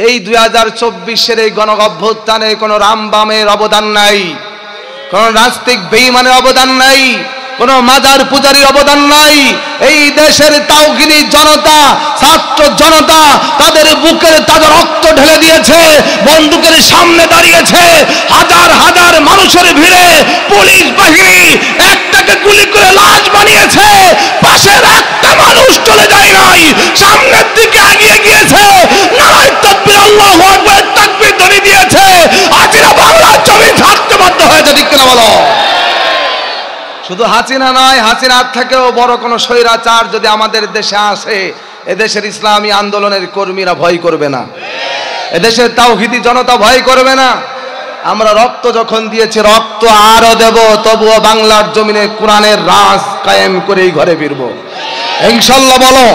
এই 2024-এর এই গণঅভ্যুত্থানে কোনো রামবামের অবদান নাই, কোন নাস্তিক বেঈমানের অবদান নাই, কোন মাজার পূজারীর অবদান নাই। এই দেশের তাওহীদি জনতা, ছাত্র জনতা তাদের বুকের তাজা রক্ত ঢেলে দিয়েছে, বন্দুকের সামনে দাঁড়িয়েছে, হাজার হাজার মানুষের ভিড়ে পুলিশ বাহিনী একটাকে গুলি করে লাশ বানিয়েছে, পাশের একটা মানুষ চলে যায় নাই, সামনের দিকে এগিয়ে গিয়েছে, নারায়ে তাকবীর আল্লাহু আকবার তাকবীর ধ্বনি দিয়েছে। হাসিনা বাংলার জমি ছাড়তে বাধ্য হয়েছে, ঠিক কিনা বলো? শুধু হাসিনা নয়, হাসিনার থেকেও বড় কোন স্বৈরাচার যদি আমাদের দেশে আসে, এদেশের ইসলামী আন্দোলনের কর্মীরা ভয় করবে না, এদেশের তাওহীদি জনতা ভয় করবে না। আমরা রক্ত যখন দিয়েছি, রক্ত আরো দেব, তবুও বাংলার জমিনে কোরআনের রাজ কায়েম করেই ঘরে ফিরবো ইনশাআল্লাহ। বলো,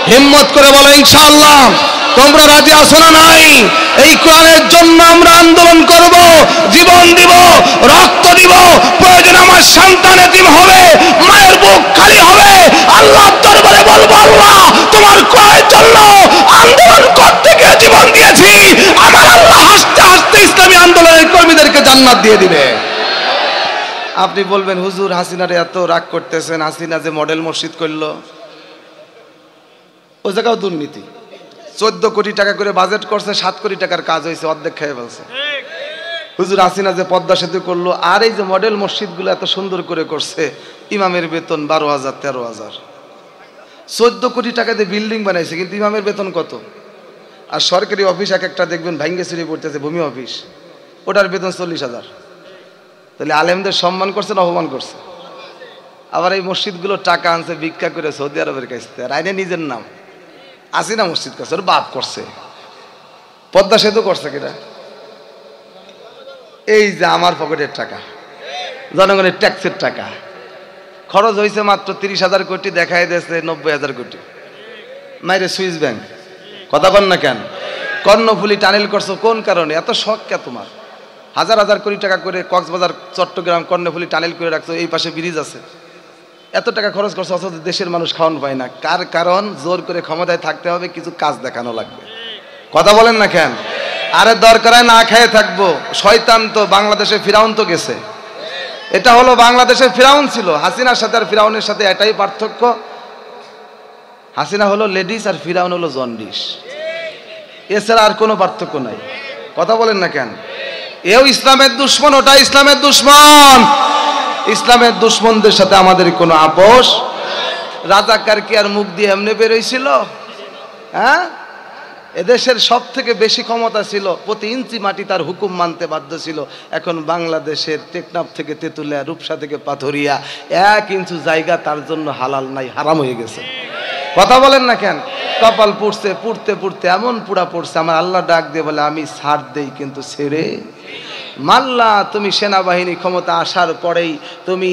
হিম্মত করে বলো ইনশাআল্লাহ। তোমরা রাজি আছো না নাই? এই কোরআনের জন্য আমরা আন্দোলন করব, জীবন দিব, রক্ত দিব, প্রয়োজন আমার সন্তান এতিম হবে, মায়ের বুক খালি হবে, আল্লাহর দরবারে বলবো আল্লাহ তোমার কোরআনের জন্য আন্দোলন করতে গিয়ে জীবন দিয়েছি, আমার আল্লাহ হাসতে হাসতে ইসলামী আন্দোলনের কর্মীদেরকে জান্নাত দিয়ে দিবে। আপনি বলবেন হুজুর হাসিনারে এত রাগ করতেছেন, হাসিনা যে মডেল মসজিদ করলো, ও জায়গাও দুর্নীতি। 14 কোটি টাকা করে বাজেট করছে, 7 কোটি টাকার কাজ হয়েছে, অর্ধেক খেয়ে ফেলছে। হুজুর হাসিনা যে পদ্মা সেতু করলো, আর এই যে মডেল মসজিদগুলো এত সুন্দর করে করছে, ইমামের বেতন 12,000 13,000। 14 কোটি টাকা দিয়ে বিল্ডিং বানাইছে, কিন্তু ইমামের বেতন কত? আর সরকারি অফিস এক একটা দেখবেন ভাঙ্গে চুরি পড়তেছে, ভূমি অফিস, ওটার বেতন 40,000। তাহলে আলেমদের সম্মান করছে না অপমান করছে? আবার এই মসজিদগুলো টাকা আনছে ভিক্ষা করে সৌদি আরবের কাছ থেকে, আর আইনে নিজের নাম হাসিনা মসজিদ করছে, ওর বাপ করছে। পদ্মা সেতু করছে কিনা? এই যে আমার পকেটের টাকা, জনগণের ট্যাক্সের টাকা, খরচ হয়েছে মাত্র 30,000 কোটি, দেখাই দিয়েছে 90,000 কোটি। মাইরে সুইস ব্যাংক, কথা বল না কেন? কর্ণফুলী টানেল করছো কোন কারণে? এত শখ কে তোমার? হাজার হাজার কোটি টাকা করে কক্সবাজার চট্টগ্রাম কর্ণফুলী টানেল করে রাখছো, এই পাশে ব্রিজ আছে, এত টাকা খরচ করছো, অথচ দেশের মানুষ খাওয়ান পায় না। কার কারণ? জোর করে ক্ষমতায় থাকতে হবে, কিছু কাজ দেখানো লাগবে, কথা বলেন না কেন? আরে দরকার হয় না খেয়ে থাকবো। শয়তান তো বাংলাদেশে ফিরাউন তো গেছে, এটা হলো বাংলাদেশের ফিরাউন ছিল। হাসিনার সাথে আর ফিরাউনের সাথে এটাই পার্থক্য, হাসিনা হলো লেডিস আর ফিরাউন হলো জন্ডিস, এছাড়া আর কোনো পার্থক্য নাই, কথা বলেন না কেন? এও ইসলামের দুশ্মন, ওটা ইসলামের দুশ্মন। ইসলামের দুশ্মনদের সাথে আমাদের কোনো আপোষ। রাজাকার কি আর মুখ দিয়ে এমনি বেরোইছিল? হ্যাঁ, এদেশের সব থেকে বেশি ক্ষমতা ছিল, প্রতি ইঞ্চি মাটি তার হুকুম মানতে বাধ্য ছিল। এখন বাংলাদেশের টেকনাফ থেকে তেঁতুলিয়া, রূপসা থেকে পাথরিয়া 1 ইঞ্চি জায়গা তার জন্য হালাল নাই, হারাম হয়ে গেছে, কথা বলেন না কেন? কপাল পুড়ছে, পুড়তে পুড়তে এমন পুড়া পড়ছে, আমার আল্লাহ ডাক দিয়ে বলে আমি ছাড় দেই কিন্তু ছেড়ে মাল্লা। তুমি সেনাবাহিনী ক্ষমতা আসার পরেই তুমি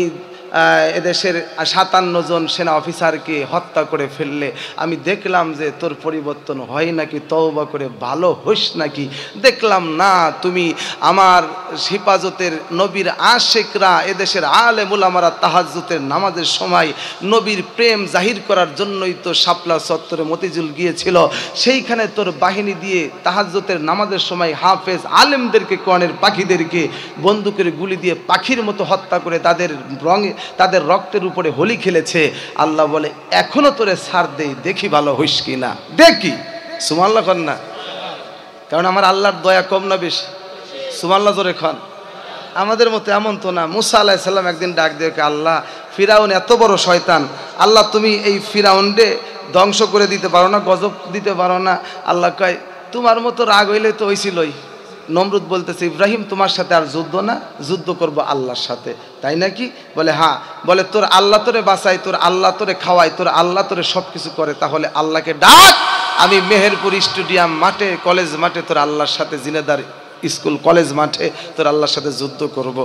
এদেশের 57 জন সেনা অফিসারকে হত্যা করে ফেললে। আমি দেখলাম যে তোর পরিবর্তন হয় নাকি, তওবা করে ভালো হইস নাকি। দেখলাম না, তুমি আমার হিফাজতের নবীর আশিকরা, এদেশের আলেম উলামারা তাহাজ্জুদের নামাজের সময় নবীর প্রেম জাহির করার জন্যই তো শাপলা চত্বরে মতিঝিল গিয়েছিল। সেইখানে তোর বাহিনী দিয়ে তাহাজ্জুদের নামাজের সময় হাফেজ আলেমদেরকে, কোরআনের পাখিদেরকে বন্দুকের গুলি দিয়ে পাখির মতো হত্যা করে তাদের রক্তের উপরে হোলি খেলেছে। আল্লাহ বলে এখনো তোরে ছাড় দেই, দেখি ভালো হইস কি না, দেখি। সুবহানাল্লাহ কন না, কারণ আমার আল্লাহর দয়া কম না বেশি? সুবহানাল্লাহ জোরে খান। আমাদের মতো এমন তো না। মুসা আলাইহিস সালাম একদিন ডাক দিয়ে, আল্লাহ ফিরাউন এত বড় শয়তান, আল্লাহ তুমি এই ফিরাউনরে ধ্বংস করে দিতে পারো না, গজব দিতে পারো না? আল্লাহ কয় তোমার মতো রাগ হইলে তো হইছিলই। নমরুদ বলতেছে ইব্রাহিম তোমার সাথে আর যুদ্ধ না, যুদ্ধ করব আল্লাহর সাথে, তাই নাকি? বলে হ্যাঁ। বলে তোর আল্লাহ তোরে বাঁচাই, তোর আল্লাহ তোরে খাওয়াই, তোর আল্লাহ তোরে সব কিছু করে, তাহলে আল্লাহকে ডাক, আমি মেহেরপুর স্টেডিয়াম মাঠে, কলেজ মাঠে তোর আল্লাহর সাথে, জিনেদার স্কুল কলেজ মাঠে তোর আল্লাহর সাথে যুদ্ধ করব।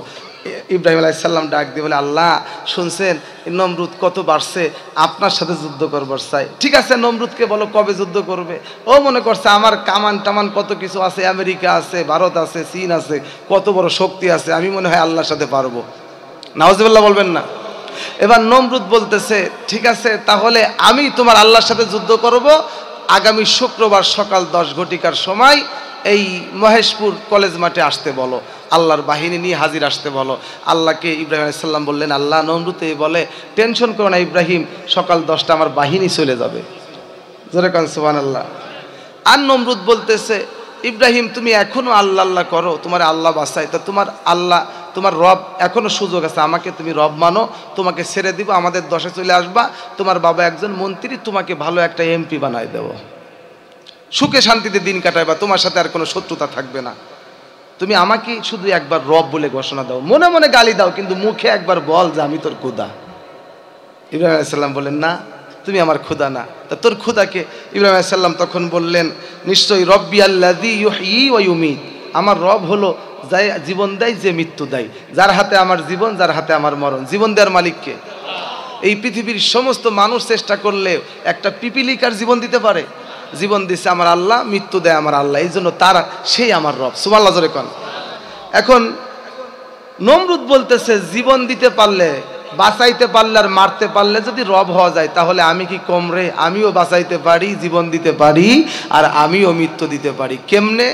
ইব্রাহিম আলাইহিস সালাম ডাক দিয়ে বলে আল্লাহ শুনছেন নমরুদ কত বাড়ছে, আপনার সাথে যুদ্ধ করবার চাই। ঠিক আছে, নমরুদকে বলো কবে যুদ্ধ করবে। ও মনে করছে আমার কামান টামান কত কিছু আছে, আমেরিকা আছে, ভারত আছে, চীন আছে, কত বড় শক্তি আছে, আমি মনে হয় আল্লাহর সাথে পারবো। নাউজুবিল্লাহ বলবেন না। এবার নমরুদ বলতেছে ঠিক আছে, তাহলে আমি তোমার আল্লাহর সাথে যুদ্ধ করব, আগামী শুক্রবার সকাল 10 ঘটিকার সময় এই মহেশপুর কলেজ মাঠে আসতে বলো, আল্লাহর বাহিনী নিয়ে হাজির আসতে বলো। আল্লাহকে ইব্রাহিম আলাইহিস সালাম বললেন, আল্লাহ নমরুদকে বলে টেনশন করো না ইব্রাহিম, সকাল 10টা আমার বাহিনী চলে যাবে। জোরে কান সুবহানাল্লাহ। আর নমরুদ বলতেছে, ইব্রাহিম তুমি এখনো আল্লাহ আল্লাহ করো, তোমার আল্লাহ বাঁচায়, তা তোমার আল্লাহ তোমার রব এখনো সুযোগ আছে, আমাকে তুমি রব মানো, তোমাকে ছেড়ে দিব, আমাদের 10-এ চলে আসবা, তোমার বাবা একজন মন্ত্রী, তোমাকে ভালো একটা এমপি বানায় দেব, সুখে শান্তিতে দিন কাটাইবা, তোমার সাথে আর কোনো শত্রুতা থাকবে না, তুমি আমাকে শুধু একবার রব বলে ঘোষণা দাও, মনে মনে গালি দাও কিন্তু মুখে একবার বল যে আমি তোর খোদা। ইব্রাহিম আলাইহিস সালাম বললেন, না তুমি আমার খোদা না, তা তোর খোদাকে? ইব্রাহিম আলাইহিস সালাম তখন বললেন, নিশ্চয়ই রব্বি আল্লাযী ইউহয়ী ওয়া ইউমীত, আমার রব হলো যে জীবন দেয়, যে মৃত্যু দেয়, যার হাতে আমার জীবন, যার হাতে আমার মরণ। জীবন দেওয়ার মালিককে? এই পৃথিবীর সমস্ত মানুষ চেষ্টা করলে একটা পিপিলিকার জীবন দিতে পারে? জীবন দিচ্ছে আমার আল্লাহ, মৃত্যু দেয় আমার আল্লাহ, এই জন্য তার সেই আমার রব। সুবহানাল্লাহ জোরে কোন। এখন নমরুদ বলতেছে, জীবন দিতে পারলে, বাঁচাইতে পারলে আর মারতে পারলে যদি রব হওয়া যায়, তাহলে আমি কি কম রে? আমিও বাঁচাইতে পারি, জীবন দিতে পারি, আর আমিও মৃত্যু দিতে পারি। কেমনে?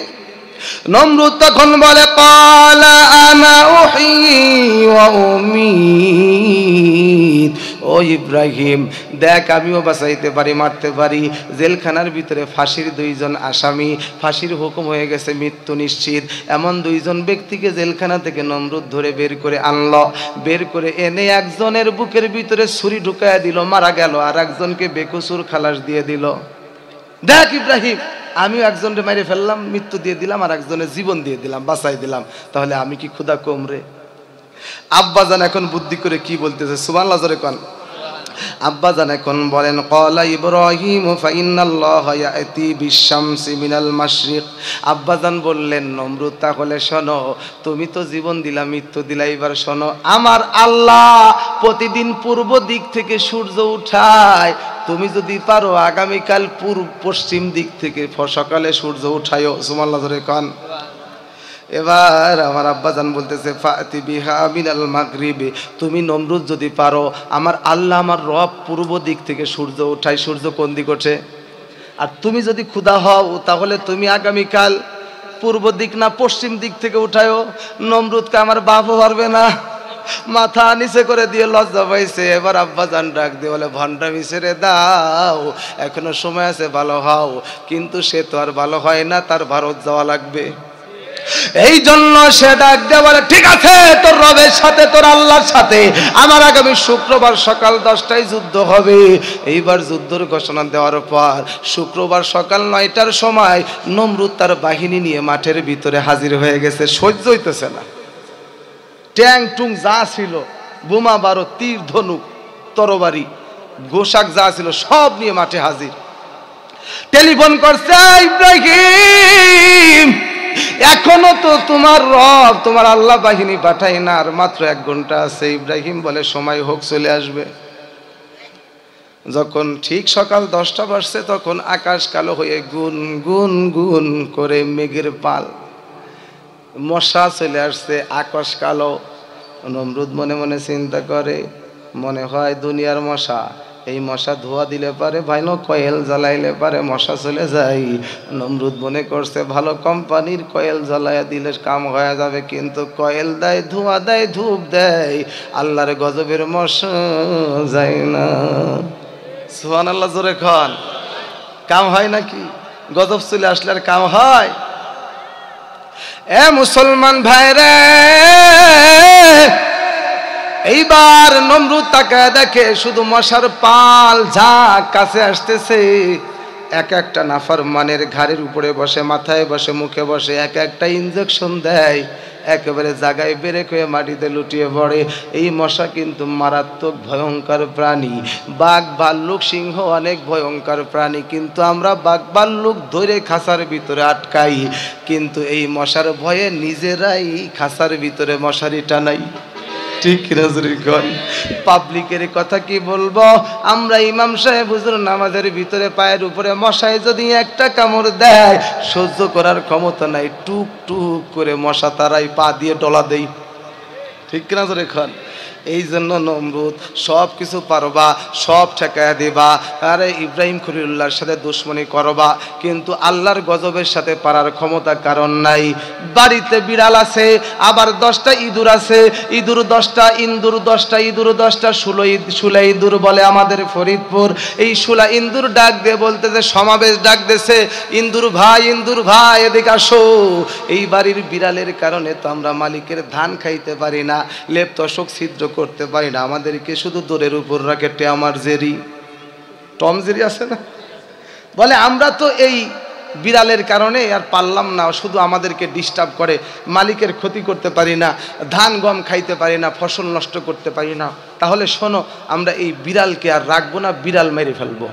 নমরুদ তখন বলে, ক্বালা আনা উহয়ী ওয়া উমীত, ও ইব্রাহিম দেখ আমিও বাঁচাইতে পারি, মারতে পারি। জেলখানার ভিতরে ফাঁসির 2 জন আসামি, ফাঁসির হুকুম হয়ে গেছে, মৃত্যু নিশ্চিত, এমন 2 জন ব্যক্তিকে জেলখানা থেকে নমরুদ ধরে বের করে আনলো। বের করে এনে একজনের বুকের ভিতরে ছুরি ঢুকায়া দিল, মারা গেল, আর একজনকে বেকসুর খালাস দিয়ে দিল। দেখ ইব্রাহিম, আমিও একজনকে মেরে ফেললাম, মৃত্যু দিয়ে দিলাম, আর একজনের জীবন দিয়ে দিলাম, বাঁচাই দিলাম, তাহলে আমি কি খোদা কম রে? আব্বাজান এখন বুদ্ধি করে কি বলতেছে? সুবহানাল্লাহ জোরে কোন। আব্বাজান এখন বলেন, ক্বালা ইব্রাহিম ফাইন্নাল্লাহা ইয়াতি বিশ-শামসি মিনাল মাশরিক। আব্বাজান বললেন, নমরুদ তাহলে শোনো, তুমি তো জীবন দিলা, মৃত্যু দিলা, এবার শোনো, আমার আল্লাহ প্রতিদিন পূর্ব দিক থেকে সূর্য উঠায়, তুমি যদি পারো আগামীকাল পশ্চিম দিক থেকে সকালে সূর্য উঠায়ো। সুবহানাল্লাহ জোরে কোন। এবার আমার আব্বাজান বলতেছে, ফাতি বিহা মিনাল মাগরিবি, তুমি নমরুদ যদি পারো, আমার আল্লাহ আমার রব পূর্ব দিক থেকে সূর্য উঠায়, সূর্য কোন দিক ওঠে, আর তুমি যদি খোদা হও তাহলে তুমি আগামীকাল পূর্ব দিক না পশ্চিম দিক থেকে উঠায়ো। নমরুদকে আমার বাপও পারবে না, মাথা নিচে করে দিয়ে লজ্জা পাইছে। এবার আব্বাজান ডাক দিয়ে বলে, ভণ্ডামি ছেড়ে দাও, এখনো সময় আছে, ভালো হও। কিন্তু সে তো আর ভালো হয় না, তার ভারত যাওয়া লাগবে। এই জন্য সে ডাক দিয়ে বলে, ঠিক আছে, তোর রবের সাথে, তোর আল্লাহর সাথে আমার আগামী শুক্রবার সকাল 10টায় যুদ্ধ হবে। এইবার যুদ্ধের ঘোষণা দেওয়ার পর শুক্রবার সকাল 9টার সময় নমরুদ তার বাহিনী নিয়ে মাঠের ভিতরে হাজির হয়ে গেছে। সহ্য হইতেছে না, ট্যাং টুং যা ছিল, বোমা বারো, তীর ধনুক, তরবারি, গোশাক যা ছিল সব নিয়ে মাঠে হাজির। টেলিফোন করছে, ইব্রাহিম এখনো তো তোমার রব, তোমার আল্লাহ বাহিনী পাঠাই না, আর মাত্র 1 ঘন্টা আছে। ইব্রাহিম বলে, সময় হোক, চলে আসবে। যখন ঠিক সকাল 10টা বাজছে, তখন আকাশ কালো হয়ে গুন গুন গুন করে মেঘের পাল, মশা চলে আসছে, আকাশ কালো। নমরুদ মনে মনে চিন্তা করে, মনে হয় দুনিয়ার মশা, এই মশা ধোয়া দিলে পারে, ভাইনো কয়েল জ্বালাইলে পারে মশা চলে যায়। নমরুদ মনে করছে ভালো কোম্পানির কয়েল জ্বালাইয়া দিলে কাম হয়ে যাবে, কিন্তু কয়েল দেয়, ধোঁয়া দেয়, ধূপ দেয়, আল্লাহর গজবের মশা যায় না। সুবহানাল্লাহ জোরে খান। কাম হয় নাকি? গজব চলে আসলে আর কাম হয়? এ মুসলমান ভাইরে, এইবার নমরুদ তাকায় দেখে শুধু মশার পাল যা কাছে আসতেছে, এক একটা নাফরমানের ঘাড়ের উপরে বসে, মাথায় বসে, মুখে বসে, এক একটা ইনজেকশন দেয়, একেবারে জায়গায় বেরেক হয়ে মাটিতে লুটিয়ে পড়ে। এই মশা কিন্তু মারাত্মক ভয়ঙ্কর প্রাণী। বাঘ ভাল্লুক সিংহ অনেক ভয়ঙ্কর প্রাণী, কিন্তু আমরা বাঘ ভাল্লুক ধরে খাঁচার ভিতরে আটকাই, কিন্তু এই মশার ভয়ে নিজেরাই খাঁচার ভিতরে মশারি টানাই। ঠিক নজরুল পাবলিকের কথা কি বলবো আমরা? ইমাম সাহেব হুজুর নামাজের ভিতরে পায়ের উপরে মশায় যদি একটা কামড় দেয়, সহ্য করার ক্ষমতা নাই, টুক টুক করে মশা তারাই পা দিয়ে ডলা দেই। ঠিক নজরুল খান। এই জন্য নমরুদ সব কিছু পারবা, সব ঠেকায়া দিবা, আরে ইব্রাহিম খলিলুল্লাহর সাথে দুশ্মনী করবা, কিন্তু আল্লাহর গজবের সাথে পারার ক্ষমতা কারণ নাই। বাড়িতে বিড়াল আছে, আবার 10টা ইঁদুর আছে, ইঁদুর 10টা, ইন্দুর 10টা, ইঁদুর 10টা, শুলা ইঁদুর বলে আমাদের ফরিদপুর। এই শুলা ইন্দুর ডাক দিয়ে বলতেছে, সমাবেশ ডাক দেছে, ইন্দুর ভাই এদিকে আসো। এই বাড়ির বিড়ালের কারণে তো আমরা মালিকের ধান খাইতে পারি না, লেপ তশক ছিদ্র করতে পারি না, আমাদেরকে শুধু দোরের উপর রাখে আমার জেরি, টম জেরি আছে না, বলে আমরা তো এই বিড়ালের কারণে আর পারলাম না, শুধু আমাদেরকে ডিস্টার্ব করে, মালিকের ক্ষতি করতে পারি না, ধান গম খাইতে পারি না, ফসল নষ্ট করতে পারি না। তাহলে শোনো, আমরা এই বিড়ালকে আর রাখবো না, বিড়াল মেরে ফেলবো।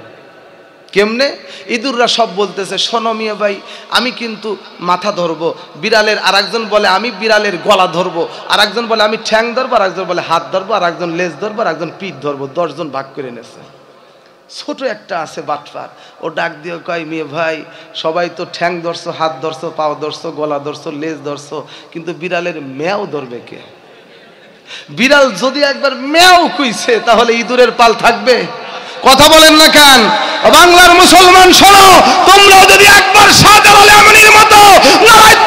কেমনে? ইঁদুররা সব বলতেছে, শোনো মিয়া ভাই, আমি কিন্তু মাথা ধরবো, বিড়ালের আর একজন বলে আমি বিড়ালের গলা ধরবো, আর একজন বলে আমি ঠ্যাং ধরবো, আর একজন বলে হাত ধরবো, আর একজন লেজ ধরবো, আর একজন পিঠ ধরবো। 10 জন ভাগ করে নেছে। ছোট একটা আছে বাটফার, ও ডাক দিয়ে কয়, মেয়ে ভাই সবাই তো ঠ্যাং ধরছো, হাত ধরছো, পাও ধরছো, গলা ধরছো, লেজ ধরছো, কিন্তু বিড়ালের ম্যাও ধরবে কে? বিড়াল যদি একবার ম্যাও কইছে তাহলে ইঁদুরের পাল থাকবে? কথা বলেন না কেন? বাংলার মুসলমান শোনো, তোমরা যদি একবার শাহজালাল আমিনীর মতো নারায়ে